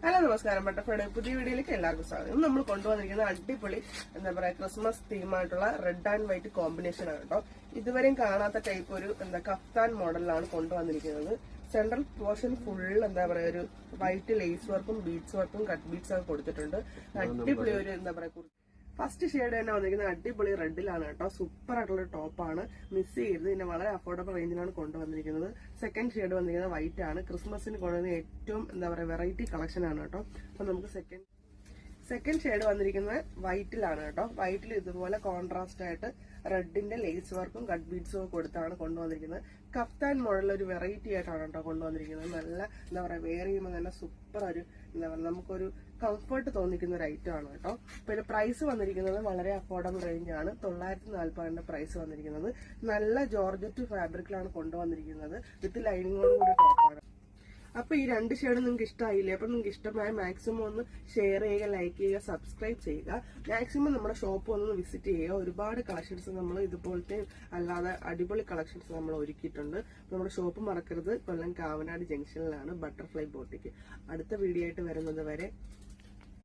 Hello നമസ്കാരം. ബട്ടർഫ്ലൈയുടെ പുതിയ വീഡിയോയിലേക്ക് എല്ലാവർക്കും സ്വാഗതം. ഇന്ന് നമ്മൾ കൊണ്ടുവന്നിരിക്കുന്ന അടിപൊളി ക്രിസ്മസ് തീമായിട്ടുള്ള റെഡ് ആൻഡ് വൈറ്റ് കോമ്പിനേഷൻ ആണ് കേട്ടോ. ഇതുവരെയും കാണാത്ത ടൈപ്പ് ഒരു കഫ്താൻ മോഡലിലാണ് കൊണ്ടുവന്നിരിക്കുന്നത്. സെൻട്രൽ പോർഷൻ ഫുൾ ഒരു വൈറ്റ് ലേസ് വർക്കും ബീഡ്സ് വർക്കും കട്ട് ബീഡ്സ് ഒക്കെ കൊടുത്തിട്ടുണ്ട്. അടിപൊളി ഒരു ഫസ്റ്റ് ഷെയ്ഡ് തന്നെ വന്നിരിക്കുന്നത് അടിപൊളി റെഡിലാണ് കേട്ടോ. സൂപ്പർ ആയിട്ടുള്ള ടോപ്പാണ്, മിസ് ചെയ്യരുത്. ഇതിന്റെ വളരെ അഫോർഡബിൾ റേഞ്ചിലാണ് കൊണ്ടുവന്നിരിക്കുന്നത്. സെക്കൻഡ് ഷെയ്ഡ് വന്നിരിക്കുന്നത് വൈറ്റ് ആണ്. ക്രിസ്മസിന് കൊണ്ടുവന്ന ഏറ്റവും വെറൈറ്റി കളക്ഷൻ ആണ് കേട്ടോ. അപ്പൊ നമുക്ക് സെക്കൻഡ് ഷെയ്ഡ് വന്നിരിക്കുന്നത് വൈറ്റിലാണ് കേട്ടോ. വൈറ്റിൽ ഇതുപോലെ കോൺട്രാസ്റ്റ് ആയിട്ട് റെഡിന്റെ ലേസ് വർക്കും കട്ട് ബീഡ്സും ഒക്കെ കൊടുത്താണ് കൊണ്ടുവന്നിരിക്കുന്നത്. കഫ്താൻ മോഡൽ ഒരു വെറൈറ്റി ആയിട്ടാണ് കേട്ടോ കൊണ്ടുവന്നിരിക്കുന്നത്. നല്ല വെയർ ചെയ്യുമ്പോൾ തന്നെ സൂപ്പർ ഒരു നമുക്കൊരു കംഫർട്ട് തോന്നിക്കുന്ന ഒരു ഐറ്റം ആണ് കേട്ടോ. പിന്നെ പ്രൈസ് വന്നിരിക്കുന്നത് വളരെ അഫോർഡബിൾ റേഞ്ച് ആണ്. 940 പ്രൈസ് വന്നിരിക്കുന്നത്. നല്ല ജോർജറ്റ് ഫാബ്രിക്കിലാണ് കൊണ്ടുവന്നിരിക്കുന്നത്. വിത്ത് ലൈനിങ്ങോട് കൂടി ടോപ്പാണ്. അപ്പൊ ഈ രണ്ട് ഷെയ്ഡ് നിങ്ങൾക്ക് ഇഷ്ടമായില്ലേ? അപ്പൊ നിങ്ങൾക്ക് ഇഷ്ടമായ മാക്സിമം ഒന്ന് ഷെയർ ചെയ്യുക, ലൈക്ക് ചെയ്യുക, സബ്സ്ക്രൈബ് ചെയ്യുക. മാക്സിമം നമ്മുടെ ഷോപ്പ് ഒന്ന് വിസിറ്റ് ചെയ്യുക. ഒരുപാട് കളക്ഷൻസ് നമ്മൾ ഇതുപോലത്തെ അല്ലാതെ അടിപൊളി കളക്ഷൻസ് നമ്മൾ ഒരുക്കിയിട്ടുണ്ട്. നമ്മുടെ ഷോപ്പ് മറക്കരുത്. കൊല്ലം കാവനാട് ജംഗ്ഷനിലാണ് ബട്ടർഫ്ലൈ ബോട്ടിക്ക്. അടുത്ത വീഡിയോ ആയിട്ട് വരുന്നത് വരെ